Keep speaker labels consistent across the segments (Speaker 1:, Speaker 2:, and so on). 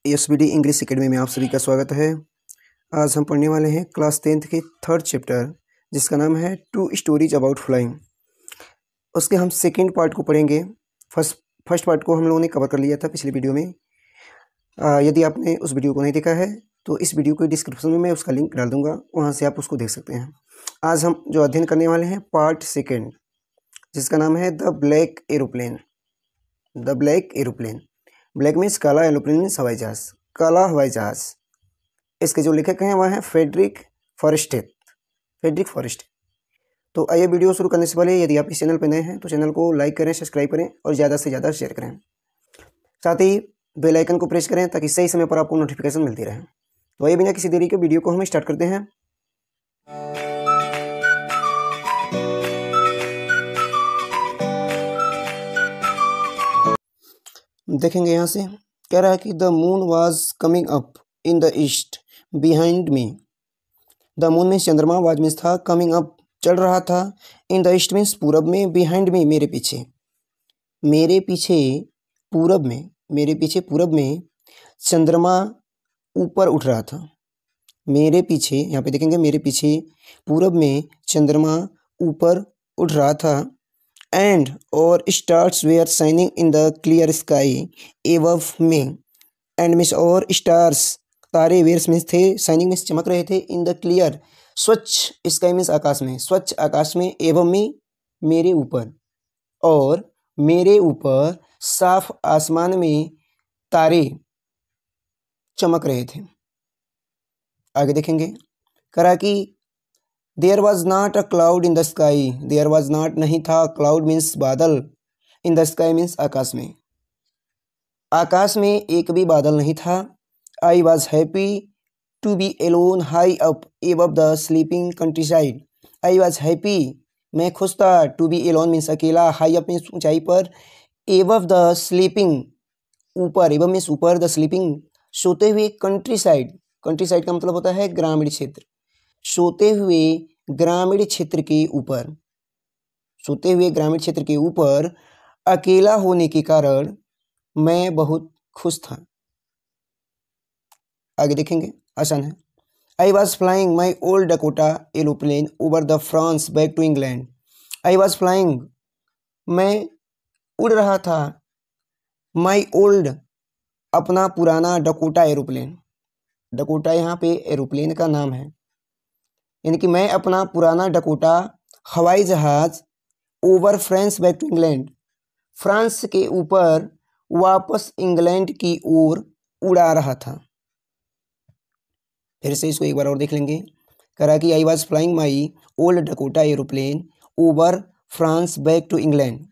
Speaker 1: SBD English academy में आप सभी का स्वागत है। आज हम पढ़ने वाले हैं क्लास 10th के थर्ड चैप्टर, जिसका नाम है टू स्टोरीज अबाउट फ्लाइंग। उसके हम सेकेंड पार्ट को पढ़ेंगे। फर्स्ट पार्ट को हम लोगों ने कवर कर लिया था पिछली वीडियो में। यदि आपने उस वीडियो को नहीं देखा है तो इस वीडियो के डिस्क्रिप्शन में मैं उसका लिंक डाल दूँगा, वहाँ से आप उसको देख सकते हैं। आज हम जो अध्ययन करने वाले हैं पार्ट सेकेंड, जिसका नाम है the black aeroplane. The black aeroplane, black means काला, एरोप्लेन मीन्स हवाई जहाज, काला हवाई जहाज। इसके जो लेखक हैं वह हैं फ्रेडरिक फॉरेस्टे। तो आइए वीडियो शुरू करने से पहले यदि आप इस चैनल पर नए हैं तो चैनल को लाइक करें, सब्सक्राइब करें और ज़्यादा से ज़्यादा शेयर करें। साथ ही बेल आइकन को प्रेस करें ताकि सही समय पर आपको नोटिफिकेशन मिलती रहे। तो आइए बिना किसी देरी के वीडियो को हम स्टार्ट करते हैं। देखेंगे यहाँ से कह रहा है कि the moon was coming up in the east behind me. The moon means चंद्रमा, वाज मीन्स था, कमिंग अप चल रहा था, इन द ईस्ट मीन्स पूरब में, बिहाइंड मी मेरे पीछे, पूरब में चंद्रमा ऊपर उठ रहा था। मेरे पीछे, यहाँ पे देखेंगे मेरे पीछे पूरब में चंद्रमा ऊपर उठ रहा था। एंड और stars were shining in the clear sky above me. And means और स्टार्स, तारे, वेयर्स मीन्स थे, शाइनिंग मीन्स चमक रहे थे, इन द क्लियर स्वच्छ स्काई मीन्स आकाश में, स्वच्छ आकाश में, एबव मी मेरे ऊपर, और मेरे ऊपर साफ आसमान में तारे चमक रहे थे। आगे देखेंगे करा कि there was not a cloud in the sky. There was not नहीं था, क्लाउड मीन्स बादल, इन द स्काई मीन्स आकाश में, आकाश में एक भी बादल नहीं था। I was happy to be alone high up above the sleeping countryside. I was happy मैं खुश था, टू बी एलोन मीन्स अकेला, हाई अप मीन्स ऊंचाई पर, एबव द स्लीपिंग ऊपर, एबव मीन्स ऊपर, द स्लीपिंग सोते हुए, कंट्री साइड का मतलब होता है ग्रामीण क्षेत्र, सोते हुए ग्रामीण क्षेत्र के ऊपर, अकेला होने के कारण मैं बहुत खुश था। आगे देखेंगे, आसान है। I was flying my old Dakota aeroplane over the France back to England. I was flying मैं उड़ रहा था, माई ओल्ड अपना पुराना डकोटा एरोप्लेन, डकोटा यहाँ पे एरोप्लेन का नाम है, यानी कि मैं अपना पुराना डकोटा हवाई जहाज over France back to England, France के ऊपर वापस इंग्लैंड की ओर उड़ा रहा था। फिर से इसको एक बार और देख लेंगे। करा कि I was flying my old Dakota aeroplane over France back to England.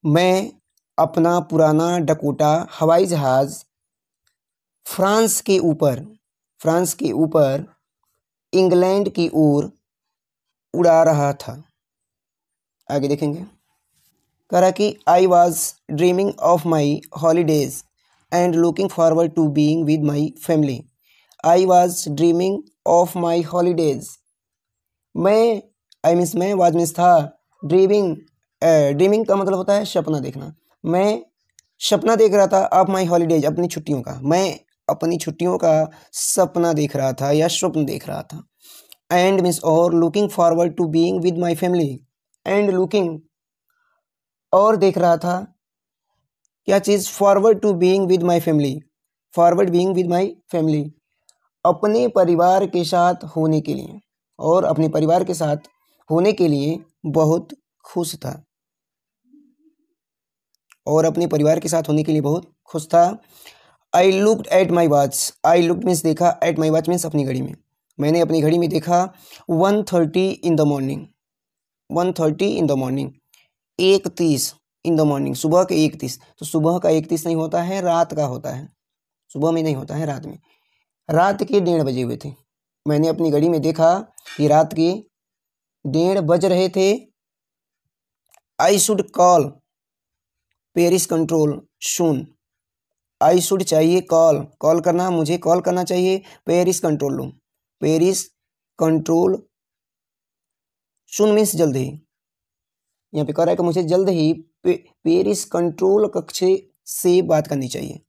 Speaker 1: मैं अपना पुराना डकोटा हवाई जहाज फ्रांस के ऊपर इंग्लैंड की ओर उड़ा रहा था। आगे देखेंगे करा कि I was dreaming of my holidays and looking forward to being with my family. I was dreaming of my holidays, मैं, आई मीन्स मैं, वाज मीन्स था, ड्रीमिंग का मतलब होता है सपना देखना। मैं सपना देख रहा था ऑफ माई हॉलीडेज, अपनी छुट्टियों का, मैं अपनी छुट्टियों का सपना देख रहा था या स्वप्न देख रहा था। एंड मीन्स और, looking forward to being with my family, and looking और देख रहा था क्या चीज़, forward to being with my family, forward being with my family, अपने परिवार के साथ होने के लिए, और अपने परिवार के साथ होने के लिए बहुत खुश था, और अपने परिवार के साथ होने के लिए बहुत खुश था। I looked at my watch, I looked means देखा, एट माई वॉच मीन्स अपनी घड़ी में, मैंने अपनी घड़ी में देखा 1:30 in the morning, 1:30 in the morning, 1:30 in the morning, सुबह के 1:30। तो सुबह का 1:30 नहीं होता है, रात का होता है, सुबह में नहीं होता है, रात में, रात के 1:30 बजे हुए थे। मैंने अपनी घड़ी में देखा कि रात के 1:30 बज रहे थे। I should call Paris control soon, I should चाहिए, कॉल करना, मुझे कॉल करना चाहिए, Paris control room, Paris control soon means जल्द ही, यहाँ पे कह रहा है कि मुझे जल्द ही पेरिस कंट्रोल कक्ष से बात करनी चाहिए।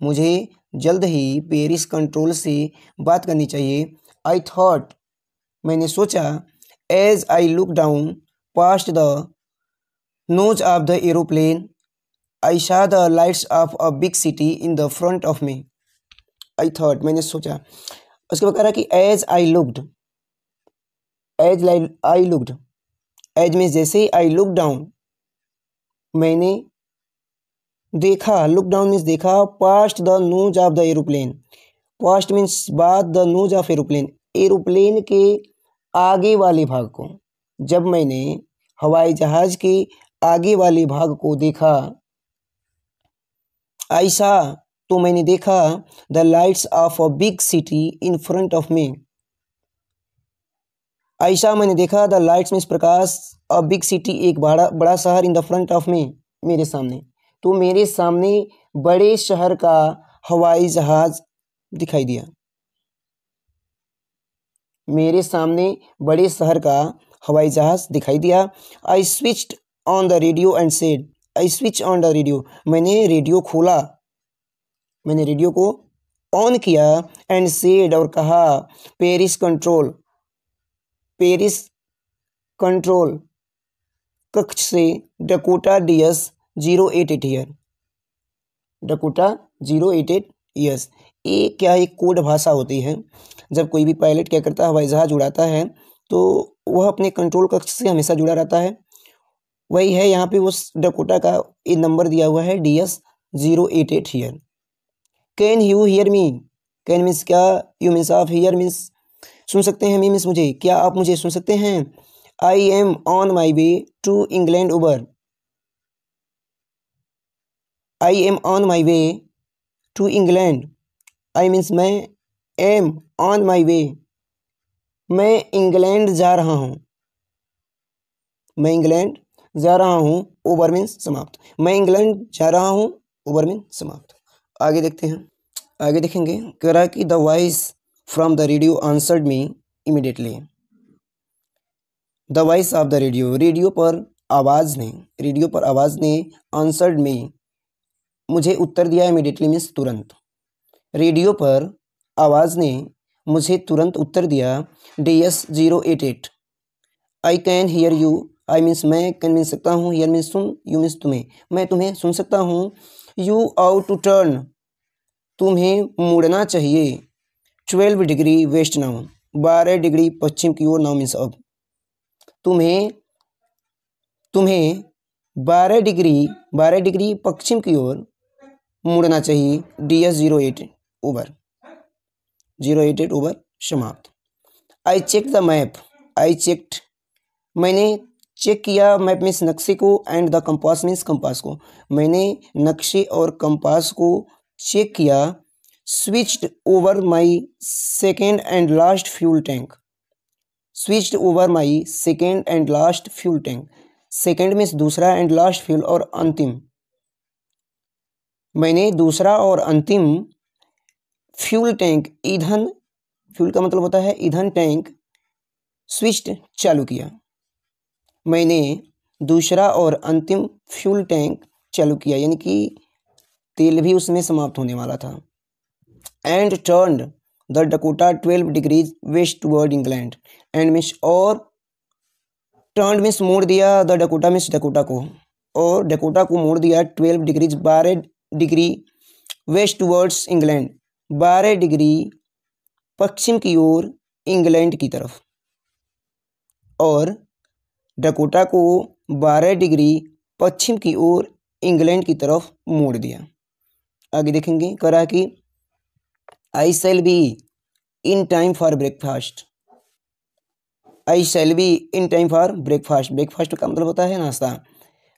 Speaker 1: मुझे जल्द ही पेरिस कंट्रोल से बात करनी चाहिए। आई थॉट, मैंने सोचा। As I look down past the nose of the aeroplane I saw the lights of a big city in the front of me. I thought, मैंने सोचा। उसके बाद कह रहा कि एज आई लुकड, एज में जैसे ही आई लुक डाउन, मैंने देखा, लुक डाउन मीन्स देखा, past the nose of the aeroplane, past means बाद, the nose of aeroplane, aeroplane के आगे वाले भाग को। जब मैंने हवाई जहाज के आगे वाले भाग को देखा, आई सा, तो मैंने देखा, the lights of a big city in front of me, I saw मैंने देखा, द लाइट्स मीन्स प्रकाश, अ बिग सिटी एक बड़ा शहर, in the front of me मेरे सामने, तो मेरे सामने बड़े शहर का हवाई जहाज दिखाई दिया। मेरे सामने बड़े शहर का हवाई जहाज दिखाई दिया। I switched on the radio and said, I switch on the radio, मैंने रेडियो खोला, मैंने रेडियो को ऑन किया, एंड सेड और कहा, पेरिस कंट्रोल, पेरिस कंट्रोल कक्ष से Dakota DS 088 year, Dakota 088 years. ये क्या एक कोड भाषा होती है। जब कोई भी पायलट क्या करता है, हवाई जहाज उड़ाता है, तो वह अपने कंट्रोल कक्ष से हमेशा जुड़ा रहता है। वही है यहाँ पे उस डकोटा का ये नंबर दिया हुआ है, DS 088 year. Can you hear me, can means क्या, यू मीन्स आप, हियर मीन्स सुन सकते हैं, मी मीन्स मुझे, क्या आप मुझे सुन सकते हैं। I am on my way to England over, I am on my way to England, I means मैं, एम ऑन माई वे, मैं इंग्लैंड जा रहा हूँ, मैं इंग्लैंड जा रहा हूँ, ओवर मीन्स समाप्त, मैं इंग्लैंड जा रहा हूँ, ओवर मीन्स समाप्त। आगे देखते हैं, आगे देखेंगे। कह रहा कि the voice from the radio answered me immediately, the voice of the radio, radio पर आवाज़ ने, रेडियो पर आवाज़ ने, आंसर्ड मी, मुझे उत्तर दिया, इमीडिएटली मीन्स तुरंत, रेडियो पर आवाज़ ने मुझे तुरंत उत्तर दिया। DS 088, I can hear you, I means मैं, कैन मीन्स सकता हूँ, here means soon, you means तुम्हें, मैं तुम्हें सुन सकता हूँ। यू आउट टू टर्न, तुम्हें मुड़ना चाहिए। 12 डिग्री वेस्ट नाउ, 12 डिग्री पश्चिम की ओर, नाउ मीन्स अब, तुम्हें 12 डिग्री पश्चिम की ओर मुड़ना चाहिए। DS 088 ओवर, 088 ओवर समाप्त। I check the map, I checked, मैंने चेक किया, मैप मीन्स नक्शे को, and the compass means compass को, मैंने नक्शे और कंपास को चेक किया। Switched over my second and last fuel tank, switched over my second and last fuel tank, second means दूसरा, एंड लास्ट फ्यूल और अंतिम, मैंने दूसरा और अंतिम फ्यूल टैंक, ईंधन, फ्यूल का मतलब होता है ईंधन, टैंक, स्विच्ड चालू किया, मैंने दूसरा और अंतिम फ्यूल टैंक चालू किया, यानी कि तेल भी उसमें समाप्त होने वाला था। And turned the Dakota 12 degrees west toward England, and means और, टर्न मीन्स मोड़ दिया, द डकोटा मीन्स डकोटा को, और डकोटा को मोड़ दिया 12 degrees 12 degree west towards England, 12 degree पश्चिम की ओर इंग्लैंड की तरफ, और डकोटा को 12 डिग्री पश्चिम की ओर इंग्लैंड की तरफ मोड़ दिया। आगे देखेंगे, करा कि I shall be in time for breakfast, I shall be in time for breakfast, breakfast का मतलब होता है नाश्ता,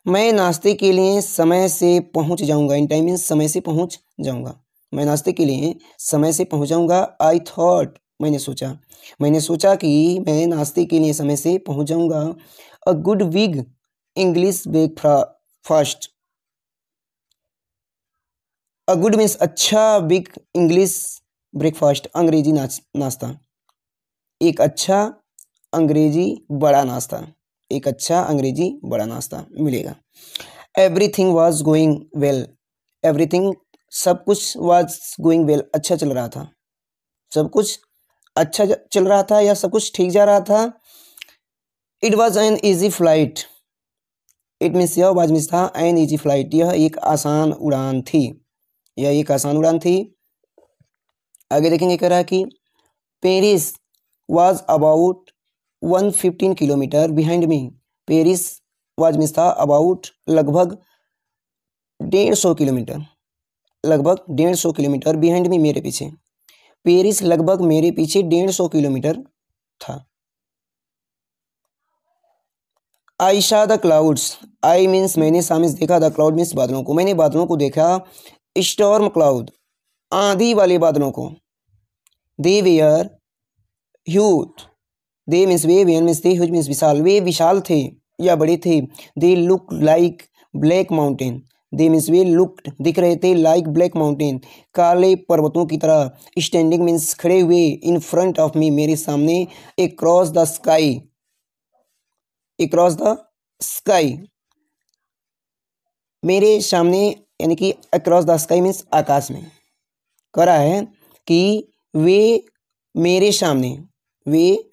Speaker 1: मैं नाश्ते के लिए समय से पहुंच जाऊंगा, इन टाइम मीन्स समय से पहुंच जाऊंगा, मैं नाश्ते के लिए समय से पहुंच जाऊंगा। आई थॉट, मैंने सोचा कि मैं नाश्ते के लिए समय से पहुंच जाऊंगा। A good big English breakfast, a good means अच्छा, बिग इंग्लिश ब्रेकफास्ट अंग्रेजी नाश्ता, एक अच्छा अंग्रेजी बड़ा नाश्ता, एक अच्छा अंग्रेजी बड़ा नाश्ता मिलेगा। Everything was going well, everything सब कुछ वाज गोइंग वेल, अच्छा चल रहा था, सब कुछ अच्छा चल रहा था या सब कुछ ठीक जा रहा था। It was an easy flight, it means यह वाज मीन्स था, एन ईजी फ्लाइट यह एक आसान उड़ान थी, यह एक आसान उड़ान थी। आगे देखेंगे कह रहा है कि Paris was about 115 kilometre behind me, Paris was means था अबाउट लगभग 150 किलोमीटर, लगभग 150 किलोमीटर बिहाइंड मी मेरे पीछे, पेरिस लगभग मेरे पीछे 150 किलोमीटर था। आई शा द क्लाउड्स, आई मीन्स मैंने सामने देखा, द क्लाउड मीन्स बादलों को, मैंने बादलों को देखा, स्टॉर्म क्लाउड आंधी वाले बादलों को, they were huge, they means वे, वेयर मीन्स थे, ह्यूज मीन्स विशाल, वे विशाल थे या बड़े थे, they look like black mountain, they means वे लुक्ड दिख रहे थे, लाइक ब्लैक माउंटेन काले पर्वतों की तरह, स्टैंडिंग मीन्स खड़े हुए, इन फ्रंट ऑफ मी मेरे सामने, across the sky, across the sky मेरे सामने, यानी कि अक्रॉस द स्काई मीन्स आकाश में, कह रहा है कि वे मेरे सामने, वे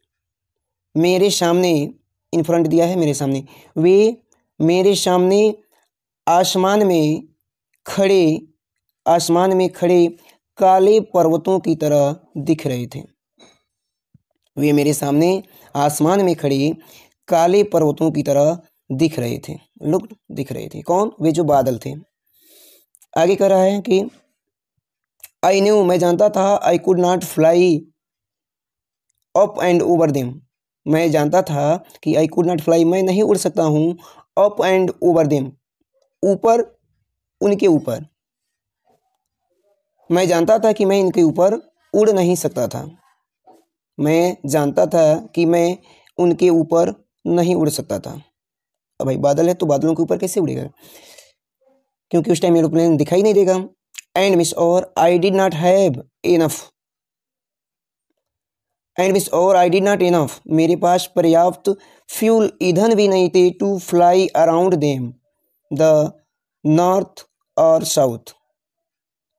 Speaker 1: मेरे सामने, इन फ्रंट दिया है मेरे सामने, वे मेरे सामने आसमान में खड़े, आसमान में खड़े काले पर्वतों की तरह दिख रहे थे, वे मेरे सामने आसमान में खड़े काले पर्वतों की तरह दिख रहे थे, लुक दिख रहे थे, कौन, वे जो बादल थे। आगे कह रहा है कि आई न्यू मैं जानता था, I could not fly up and over them, मैं जानता था कि आई कुड नॉट फ्लाई मैं नहीं उड़ सकता हूँ, अप एंड ओवर देम ऊपर, उनके ऊपर, मैं जानता था कि मैं इनके ऊपर उड़ नहीं सकता था, मैं जानता था कि मैं उनके ऊपर नहीं उड़ सकता था। अब भाई बादल है तो बादलों के ऊपर कैसे उड़ेगा, क्योंकि उस टाइम एरोप्लेन दिखाई नहीं देगा। एंड मिस और I did not have enough, and miss और आई डिड नॉट इनफ मेरे पास पर्याप्त फ्यूल ईंधन भी नहीं थे, to fly around them the north और साउथ,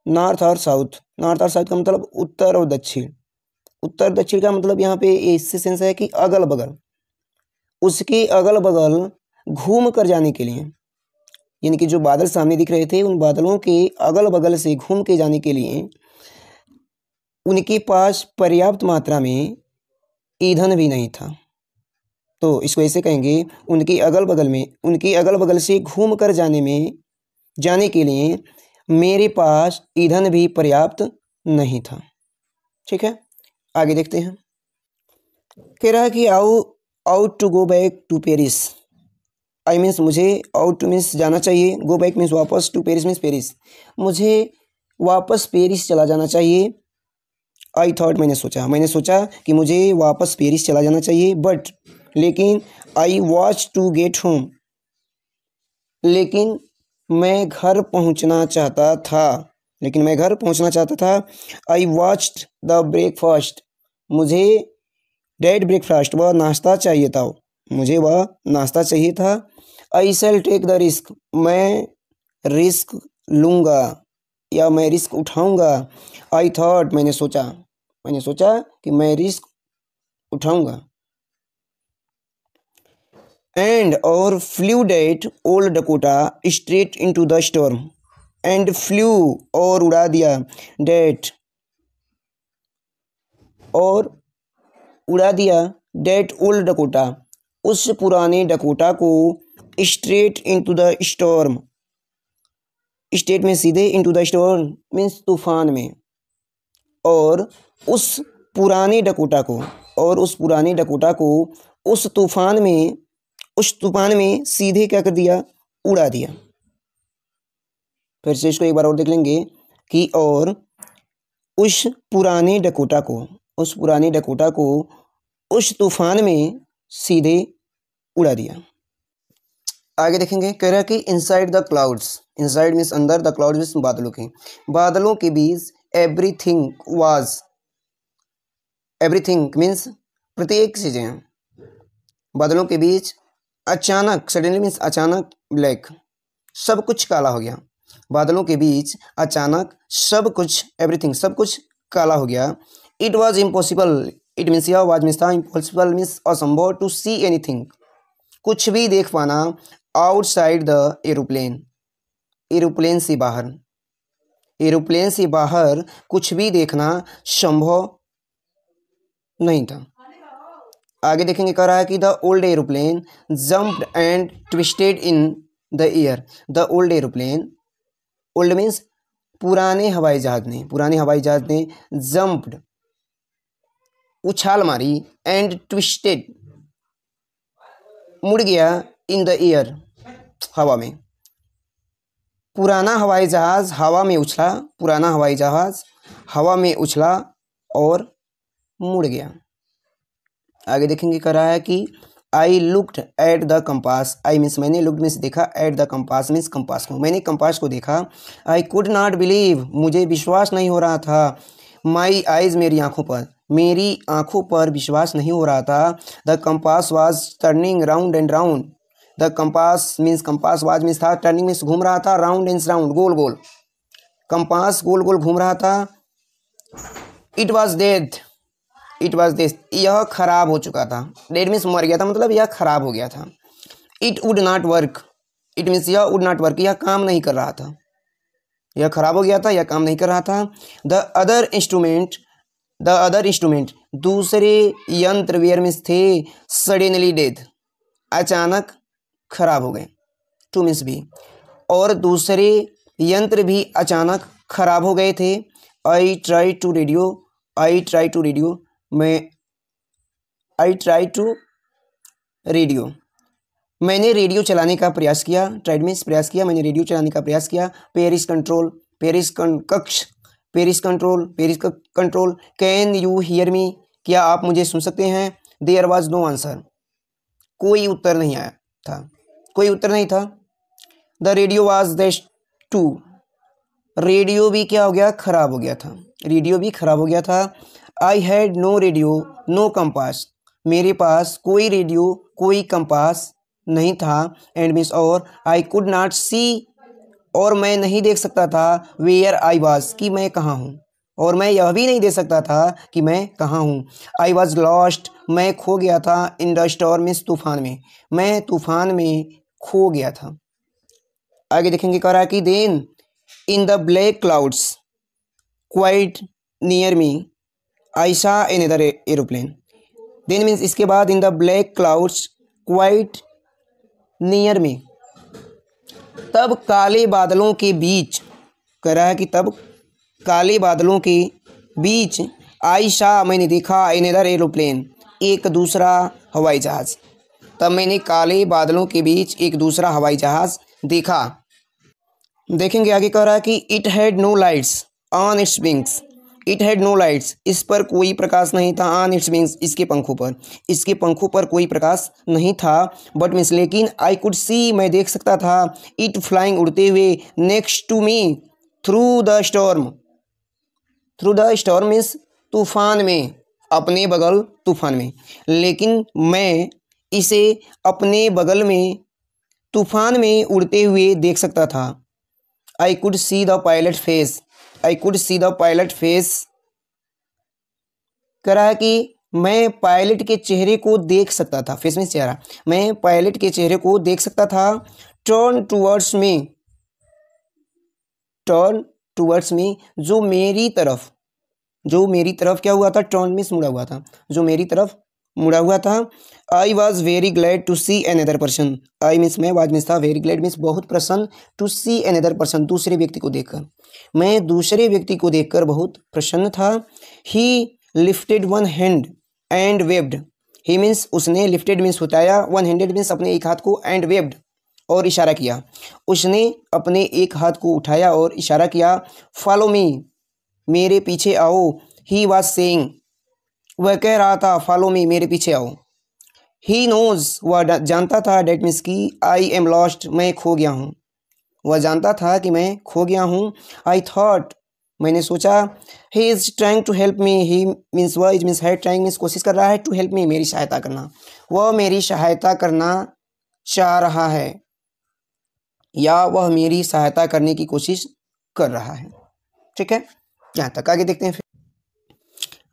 Speaker 1: नॉर्थ और साउथ, नॉर्थ और साउथ का मतलब उत्तर और दक्षिण, उत्तर दक्षिण का मतलब यहाँ पे इससे सेंस है कि अगल बगल, उसके अगल बगल घूम कर जाने के लिए, यानी कि जो बादल सामने दिख रहे थे उन बादलों के अगल बगल से घूम के जाने के लिए उनके पास पर्याप्त मात्रा में ईंधन भी नहीं था। तो इसको ऐसे कहेंगे, उनके अगल बगल में, उनके अगल बगल से घूम कर जाने के लिए मेरे पास ईंधन भी पर्याप्त नहीं था। ठीक है, आगे देखते हैं। कह रहा है कि ought to go back to Paris, I means मुझे, आउट टू मीन्स जाना चाहिए, गो बैक मीन्स वापस, टू पेरिस मीन्स पेरिस, मुझे वापस पेरिस चला जाना चाहिए। आई थॉट मैंने सोचा कि मुझे वापस पेरिस चला जाना चाहिए, बट लेकिन आई वॉच टू गेट होम, लेकिन मैं घर पहुंचना चाहता था, लेकिन मैं घर पहुंचना चाहता था। आई वॉच्ड द ब्रेकफास्ट, मुझे डेट ब्रेकफास्ट वह नाश्ता चाहिए था, मुझे वह नाश्ता चाहिए था। आई शैल टेक द रिस्क, मैं रिस्क लूँगा या मैं रिस्क उठाऊँगा। आई थॉट मैंने सोचा कि मैं रिस्क उठाऊँगा। एंड और flew that old Dakota straight into the storm, and flew और उड़ा दिया, डेट और उड़ा दिया, डेट ओल्ड डकोटा उस पुराने डकोटा को, straight into the storm, state में सीधे, इनटू द स्टॉर्म मीन्स तूफान में, और उस पुराने डकोटा को, और उस पुराने डकोटा को उस तूफान में सीधे क्या कर दिया, उड़ा दिया। फिर से इसको एक बार और देख लेंगे कि और उस पुराने डकोटा को उस तूफान में सीधे उड़ा दिया। आगे देखेंगे, कह रहा है कि inside the clouds, inside means अंदर, द क्लाउड्स मीन्स बादलों के बीच, एवरीथिंग मीन्स प्रत्येक चीज़ें, बादलों के बीच अचानक, सडनली मीन्स अचानक, ब्लैक सब कुछ काला हो गया। बादलों के बीच अचानक सब कुछ एवरीथिंग सब कुछ काला हो गया। It was impossible, it means यह वाज मीन्स था, इम्पॉसिबल मीन्स असंभव, टू सी एनीथिंग कुछ भी देख पाना, आउटसाइड द एरोप्लेन एरोप्लेन से बाहर, एरोप्लेन से बाहर कुछ भी देखना संभव नहीं था। आगे देखेंगे कह रहा है कि the old aeroplane jumped and twisted in the air. The old aeroplane, old means पुराने हवाई जहाज ने जम्प्ड उछाल मारी, एंड ट्विस्टेड मुड़ गया, इन द एयर हवा में। पुराना हवाई जहाज हवा में उछला, पुराना हवाई जहाज हवा में उछला और मुड़ गया। आगे देखेंगे कह रहा है कि I looked at the compass, I means मैंने, लुक्ड मीन्स देखा, at the compass means compass को, मैंने कंपास को देखा। आई कुड नॉट बिलीव, मुझे विश्वास नहीं हो रहा था। माई आइज, मेरी आंखों पर विश्वास नहीं हो रहा था। The compass was turning round and round, the compass means compass was means था, टर्निंग मीन्स घूम रहा था, राउंड मीन्स राउंड गोल गोल, कंपास गोल गोल घूम रहा था। It was dead, it was dead, यह खराब हो चुका था। डेड मीन्स मर गया था, मतलब यह खराब हो गया था। It would not work, it means यह वुड नॉट वर्क, यह काम नहीं कर रहा था, यह खराब हो गया था, यह काम नहीं कर रहा था। द अदर इंस्ट्रूमेंट, दूसरे यंत्र, वेयर मीन्स थे, सडनली डेड, अचानक खराब हो गए, टू मीन्स भी, और दूसरे यंत्र भी अचानक खराब हो गए थे। आई ट्राई टू रेडियो, मैंने रेडियो चलाने का प्रयास किया, ट्राइड मीन्स प्रयास किया, मैंने रेडियो चलाने का प्रयास किया। Paris control, can you hear me, क्या आप मुझे सुन सकते हैं। देयर वॉज नो आंसर, कोई उत्तर नहीं आया था, कोई उत्तर नहीं था। The radio was dead too, radio भी क्या हो गया, खराब हो गया था, रेडियो भी खराब हो गया था। I had no radio no compass, मेरे पास कोई रेडियो कोई कंपास नहीं था। एंड मीन्स और, आई कुड नॉट सी, और मैं नहीं देख सकता था, वेयर आई वॉज, कि मैं कहाँ हूँ, और मैं यह भी नहीं देख सकता था कि मैं कहाँ हूँ। आई वॉज लॉस्ट, मैं खो गया था। इन द स्टॉर्म मीन्स तूफान में, मैं तूफान में खो गया था। आगे देखेंगे कह रहा है कि then in the black clouds quite near me I saw another aeroplane. Then means इसके बाद, in the black clouds quite near me, तब काले बादलों के बीच, कह रहा है कि तब काले बादलों के बीच, आई सॉ, मैंने देखा, अनदर एरोप्लेन, एक दूसरा हवाई जहाज, तब मैंने काले बादलों के बीच एक दूसरा हवाई जहाज देखा। देखेंगे आगे कह रहा है कि it had no lights on its wings, it had no lights, इस पर कोई प्रकाश नहीं था। ऑन इट्स विंग्स, इसके पंखों पर कोई प्रकाश नहीं था। बट मीन्स लेकिन, आई कुड सी, मैं देख सकता था, इट फ्लाइंग, उड़ते हुए, next to me, through the storm means तूफान में, अपने बगल तूफान में, लेकिन मैं इसे अपने बगल में तूफान में उड़ते हुए देख सकता था। I could see the pilot face, कह रहा है कि मैं पायलट के चेहरे को देख सकता था, फेस मीन्स चेहरा, मैं पायलट के चेहरे को देख सकता था। टर्न टूवर्ड्स मी, जो मेरी तरफ क्या हुआ था, टर्न मीन्स मुड़ा हुआ था, जो मेरी तरफ मुड़ा हुआ था। I was very glad to see another person, I means मैं, वाज मीन्स था, वेरी ग्लैड मीन्स बहुत प्रसन्न, टू सी अनदर पर्सन, दूसरे व्यक्ति को देखकर, मैं दूसरे व्यक्ति को देखकर बहुत प्रसन्न था। ही lifted one hand and waived, he means उसने, लिफ्टेड मीन्स उठाया, वन हैंडेड मीन्स अपने एक हाथ को, एंड वेव्ड और इशारा किया, उसने अपने एक हाथ को उठाया और इशारा किया। फॉलो मी, मेरे पीछे आओ। ही वॉज सेइंग, वह कह रहा था, फॉलो मी, मेरे पीछे आओ। ही नोज, वह जानता था, डेट मीन्स की, आई एम लॉस्ट, मैं खो गया हूँ, वह जानता था कि मैं खो गया हूँ। आई थॉट, मैंने सोचा। He is trying to help me, he means वह, इज मीन्स है, ट्राइंग मीन्स कोशिश कर रहा है, टू हेल्प मी, मेरी सहायता करना, वह मेरी सहायता करना चाह रहा है। या वह मेरी सहायता करने की कोशिश कर रहा है। ठीक है, यहाँ तक। आगे देखते हैं। फिर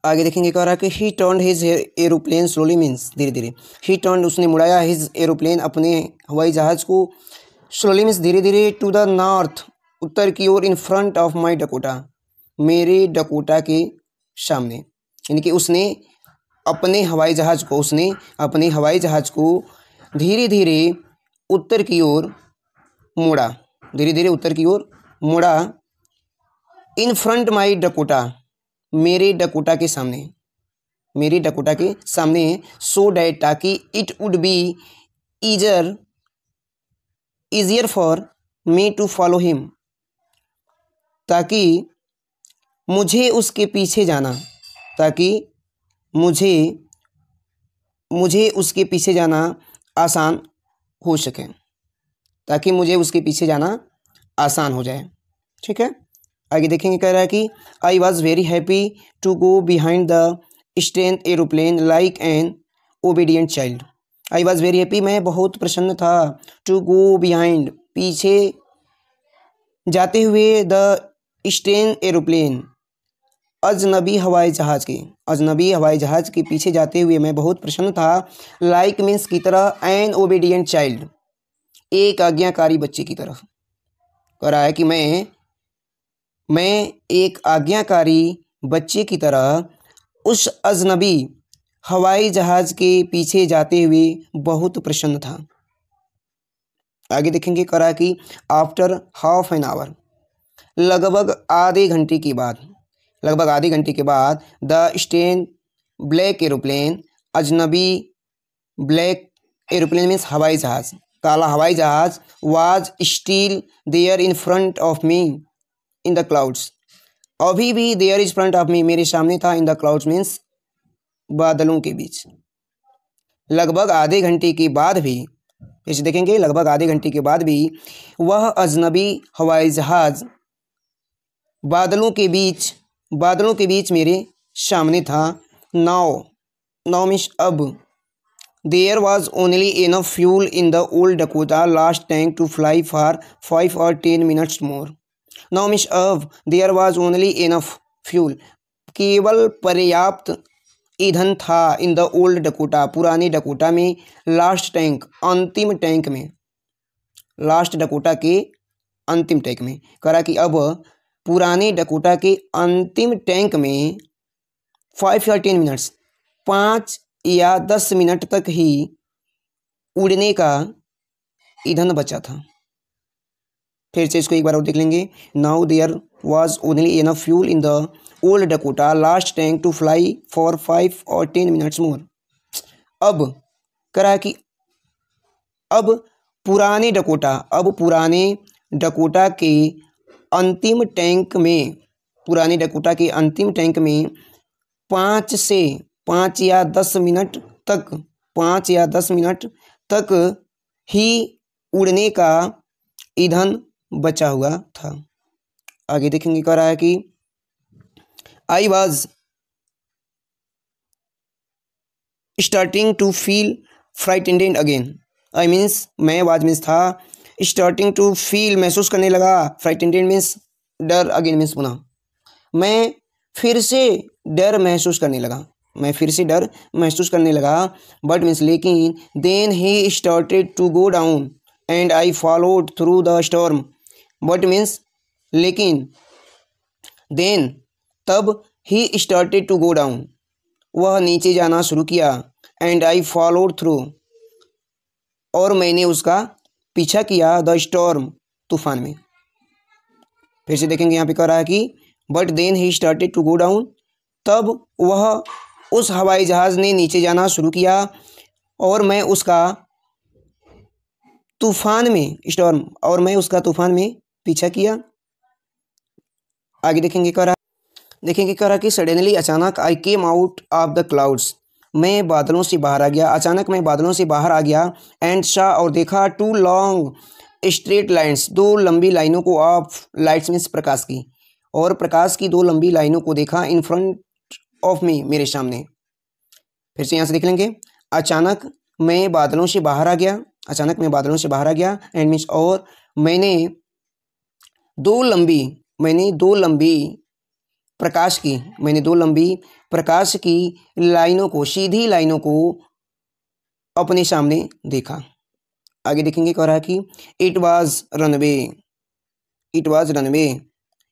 Speaker 1: आगे देखेंगे, कह रहा है कि ही turn his aeroplane slowly, means धीरे धीरे। ही टर्न, उसने मुड़ाया, हिज एरोप्लेन, अपने हवाई जहाज़ को, स्लोली मीन्स धीरे धीरे, टू द नॉर्थ, उत्तर की ओर, in front of my Dakota, मेरे डकोटा के सामने। यानी कि उसने अपने हवाई जहाज़ को धीरे धीरे उत्तर की ओर मुड़ा, धीरे धीरे उत्तर की ओर मुड़ा। इन फ्रंट माई डकोटा, मेरे डकोटा के सामने, सो डैट, ताकि, it would be easier for me to follow him, ताकि मुझे उसके पीछे जाना आसान हो सके, ताकि मुझे उसके पीछे जाना आसान हो जाए। ठीक है, आगे देखेंगे, कह रहा है कि I was very happy to go behind the strange aeroplane like an obedient child. I was very happy, मैं बहुत प्रसन्न था, टू गो बिहाइंड, पीछे जाते हुए, द स्ट्रेन एरोप्लेन, अजनबी हवाई जहाज़ के पीछे जाते हुए मैं बहुत प्रसन्न था। लाइक मीन्स की तरह, एन ओबीडियंट चाइल्ड, एक आज्ञाकारी बच्चे की तरफ। कह रहा है कि मैं एक आज्ञाकारी बच्चे की तरह उस अजनबी हवाई जहाज़ के पीछे जाते हुए बहुत प्रसन्न था। आगे देखेंगे, कह रहा है कि आफ्टर हाफ एन आवर, लगभग आधे घंटे के बाद, द स्टेन ब्लैक एरोप्लेन, अजनबी ब्लैक एरोप्लेन मीन्स हवाई जहाज़, काला हवाई जहाज़, was still there in front of me in the clouds, अभी भी there is front of me, मेरे सामने था, इन द क्लाउड्स मीन्स बादलों के बीच। लगभग आधे घंटे के बाद भी, इसे देखेंगे, लगभग आधे घंटे के बाद भी वह अजनबी हवाई जहाज़ बादलों के बीच मेरे सामने था। नाउ मीन्स अब, there was only enough fuel in the old Dakota last tank to fly for 5 or 10 minutes more. Now means अब, there was only enough fuel, केवल पर्याप्त ईंधन था, इन द ओल्ड डकोटा, पुराने डकोटा में, last tank, अंतिम tank में, last Dakota के अंतिम टैंक में। करा कि अब पुराने डकोटा के अंतिम टैंक में 5 या 10 मिनट्स, 5 या 10 मिनट तक ही उड़ने का ईंधन बचा था। फिर से इसको एक बार और देख लेंगे। Now there was only enough fuel in the old Dakota last tank to fly for 5 or 10 minutes more. अब करा कि अब पुराने डकोटा के अंतिम टैंक में, 5 या 10 मिनट तक ही उड़ने का ईंधन बचा हुआ था। आगे देखेंगे, कह रहा है कि I was starting to feel frightened again. I means, मैं वाज मीन्स था, स्टार्टिंग टू फील महसूस करने लगा, फ्राइटेंड मीन्स डर, अगेन मीन्स पुनः, मैं फिर से डर महसूस करने लगा, बट मीन्स लेकिन, then he started to go down and I followed through the storm. But means लेकिन, देन तब, he started to go down, वह नीचे जाना शुरू किया, एंड आई फॉलोड थ्रू, और मैंने उसका पीछा किया, द स्टॉर्म, तूफान में। फिर से देखेंगे, यहाँ पे कह रहा है कि but then he started to go down, तब वह, उस हवाई जहाज़ ने नीचे जाना शुरू किया, और मैं उसका तूफान में पीछा किया। आगे देखेंगे, कह रहा कि सडनली, अचानक, I came out of the clouds, मैं बादलों से बाहर आ गया, एंड सा, और देखा, 2 लॉन्ग स्ट्रेट लाइन्स, 2 लंबी लाइनों को, ऑफ लाइट्स मीन्स प्रकाश की, और प्रकाश की 2 लंबी लाइनों को देखा, इन फ्रंट ऑफ मी, मेरे सामने। फिर से यहाँ से देख लेंगे, अचानक मैं बादलों से बाहर आ गया, एंड मीन्स, और मैंने दो लंबी प्रकाश की लाइनों को, सीधी लाइनों को अपने सामने देखा। आगे देखेंगे कह रहा है कि इट वाज रनवे,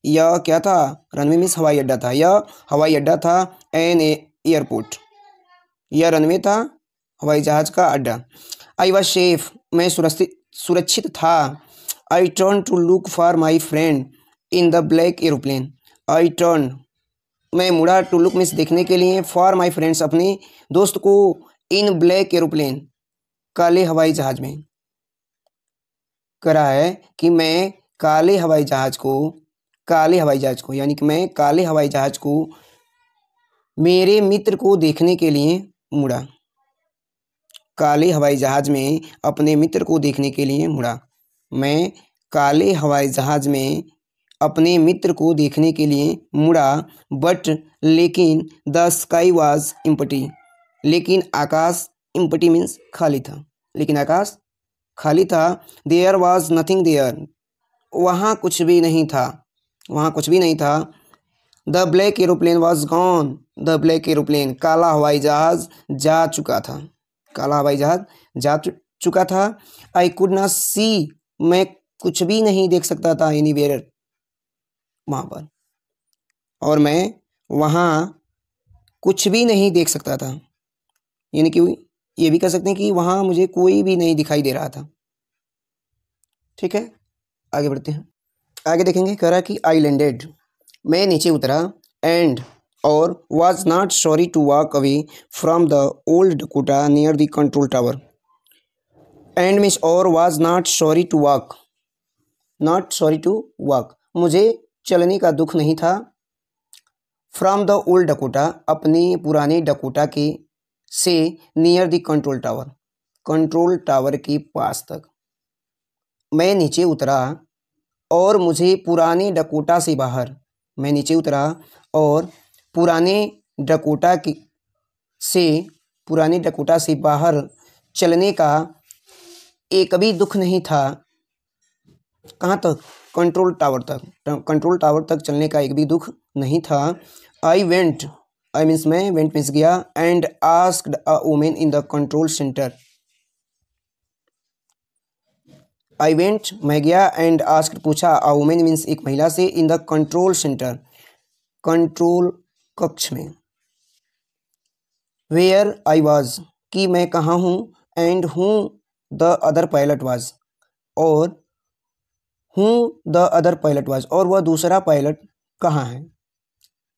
Speaker 1: यह क्या था? रनवे मीन्स हवाई अड्डा था, यह हवाई अड्डा था। एन एयरपोर्ट, यह रनवे था, हवाई जहाज का अड्डा। आई वॉज सेफ, मैं सुरक्षित था। I turn to look for my friend in the black aeroplane. I turn, मैं मुड़ा, टू लुक मीन्स देखने के लिए, फॉर माई फ्रेंड्स अपने दोस्त को, इन ब्लैक एरोप्लेन काले हवाई जहाज में। करा है कि मैं काले हवाई जहाज को यानी कि मैं काले हवाई जहाज को मेरे मित्र को देखने के लिए मुड़ा। काले हवाई जहाज में अपने मित्र को देखने के लिए मुड़ा। मैं काले हवाई जहाज में अपने मित्र को देखने के लिए मुड़ा। बट लेकिन द स्काई वाज एम्प्टी, लेकिन आकाश, एम्प्टी मीन्स खाली था, लेकिन आकाश खाली था। देयर वाज नथिंग देयर, वहाँ कुछ भी नहीं था। The black aeroplane was gone, the black aeroplane, काला हवाई जहाज जा चुका था। आई कुड नॉट सी, मैं कुछ भी नहीं देख सकता था, एनीवेयर, वहाँ पर, और मैं वहाँ कुछ भी नहीं देख सकता था, यानी कि ये भी कह सकते हैं कि वहाँ मुझे कोई भी नहीं दिखाई दे रहा था। ठीक है, आगे बढ़ते हैं। आगे देखेंगे, कह रहा कि आई लैंडेड, मैं नीचे उतरा, एंड और was not sorry to walk away from the old Dakota near the control tower. And means और, was not sorry to walk, मुझे चलने का दुख नहीं था। फ्रॉम द ओल्ड डकोटा, अपने पुराने डकोटा के से, नियर द कंट्रोल टावर के पास तक। मैं नीचे उतरा और मुझे पुराने डकोटा से बाहर, मैं नीचे उतरा और पुराने डकोटा से बाहर चलने का एक भी दुख नहीं था। कहाँ तक? कंट्रोल टावर तक चलने का एक भी दुख नहीं था। आई मीन्स गया, and asked a women in the control centre. I went, मैं गया, एंड आस्क्ड, पूछा, अ वुमेन मीन्स एक महिला से, in the control centre, control कक्ष में। वेयर आई वाज, कि मैं कहाँ हूँ, एंड हूँ द अदर पायलट वाज, और और वह दूसरा पायलट कहाँ है।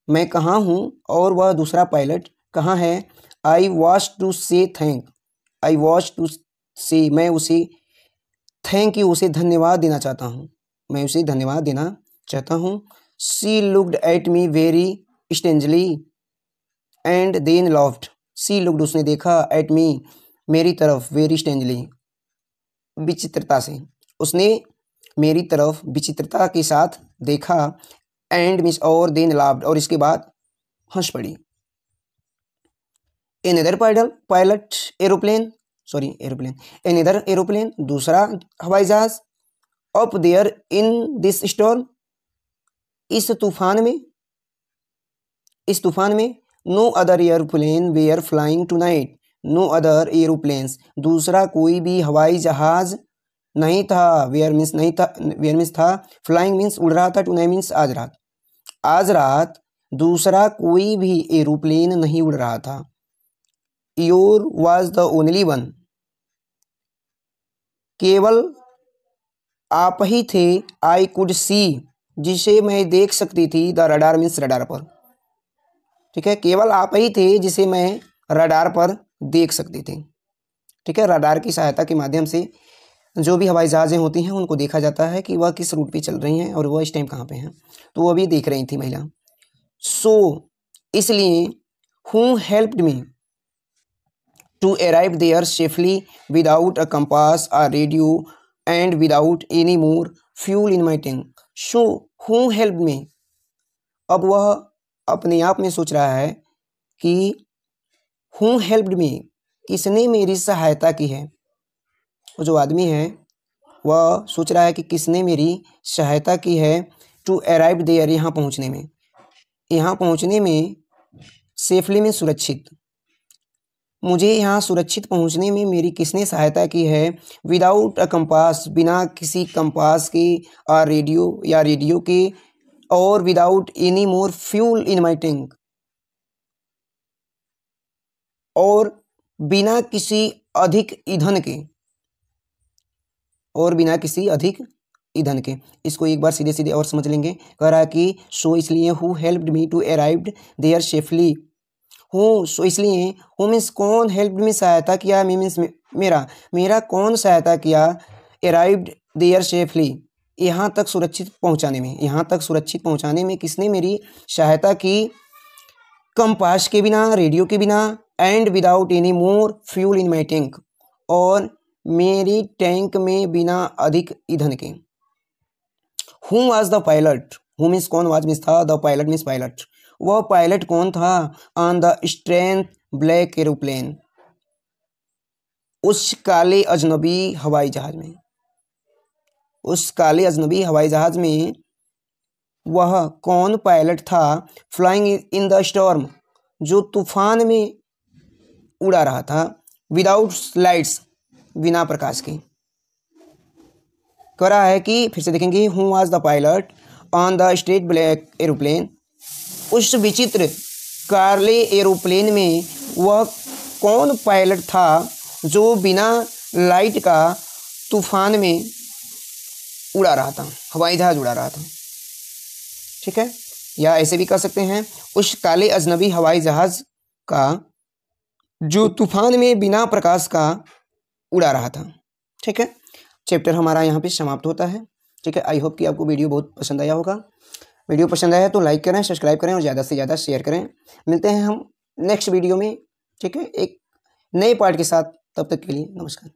Speaker 1: मैं कहाँ हूँ और वह दूसरा पायलट कहाँ है। आई वॉज टू से, मैं उसे थैंक यू, उसे धन्यवाद देना चाहता हूँ। She looked at me very strangely and then laughed. She looked, उसने देखा, एट मी, मेरी तरफ, वेरी स्ट्रेंजली, विचित्रता से, उसने मेरी तरफ विचित्रता के साथ देखा। एंड मीन्स और, देन लाफ्ड, और इसके बाद हंस पड़ी। एनदर एरोप्लेन, दूसरा हवाई जहाज। Up there in this storm, इस तूफान में। No other aeroplane were flying tonight, no other aeroplanes, दूसरा कोई भी हवाई जहाज नहीं था। वेयर मीन्स था, फ्लाइंग मीन्स उड़ रहा था, टुनाइट मीन्स आज रात दूसरा कोई भी एरोप्लेन नहीं उड़ रहा था। Your was the only one, केवल आप ही थे। आई कुड सी, जिसे मैं देख सकती थी, द रडार मीन्स रडार पर। ठीक है, केवल आप ही थे जिसे मैं रडार पर देख सकती थी। ठीक है, रडार की सहायता के माध्यम से जो भी हवाई जहाज़ें होती हैं उनको देखा जाता है कि वह किस रूट पे चल रही हैं और वह इस टाइम कहाँ पे हैं। तो वो अभी देख रही थी महिला। सो, इसलिए, who helped me to arrive there safely without a compass, a radio, and without any more fuel in my tank. So, who helped me, अब वह अपने आप में सोच रहा है कि हु हेल्प्ड मी, किसने मेरी सहायता की है। वो जो आदमी है वह सोच रहा है कि किसने मेरी सहायता की है टू अराइव देयर, यहाँ पहुँचने में सेफली में सुरक्षित, मुझे यहाँ सुरक्षित पहुँचने में मेरी किसने सहायता की है। विदाउट अ कंपास, बिना किसी कंपास के, और रेडियो के, और without any more fuel in my tank, और बिना किसी अधिक ईंधन के, इसको एक बार सीधे सीधे और समझ लेंगे। कह रहा है कि सो इसलिए who helped me to arrived there safely, हूँ सो इसलिए, हु मीन्स कौन, हेल्प्ड मी सहायता किया, मी मीन्स मेरा कौन सहायता किया, अराइव्ड देयर सेफली यहाँ तक सुरक्षित पहुँचाने में किसने मेरी सहायता की। कंपास के बिना, रेडियो के बिना, and without any more fuel in my tank, और मेरी टैंक में बिना अधिक ईंधन के। Who was the pilot, who means कौन, वाज मीन्स था, द पायलट मीन्स पायलट, वह पायलट कौन था। On the strength black aeroplane, उस काले अजनबी हवाई जहाज में, वह कौन पायलट था। फ्लाइंग इन द स्टॉर्म, जो तूफान में उड़ा रहा था। विदाउट लाइट्स, बिना प्रकाश के। कह रहा है कि फिर से देखेंगे, who was the pilot on the straight black aeroplane, उस विचित्र काले एरोप्लेन में वह कौन पायलट था जो बिना लाइट का तूफान में उड़ा रहा था, हवाई जहाज उड़ा रहा था। ठीक है, या ऐसे भी कह सकते हैं, उस काले अजनबी हवाई जहाज का जो तूफान में बिना प्रकाश का उड़ा रहा था। ठीक है, चैप्टर हमारा यहाँ पे समाप्त होता है। ठीक है, आई होप कि आपको वीडियो बहुत पसंद आया होगा। वीडियो पसंद आया तो लाइक करें, सब्सक्राइब करें और ज़्यादा से ज़्यादा शेयर करें। मिलते हैं हम नेक्स्ट वीडियो में, ठीक है, एक नए पार्ट के साथ। तब तक के लिए नमस्कार।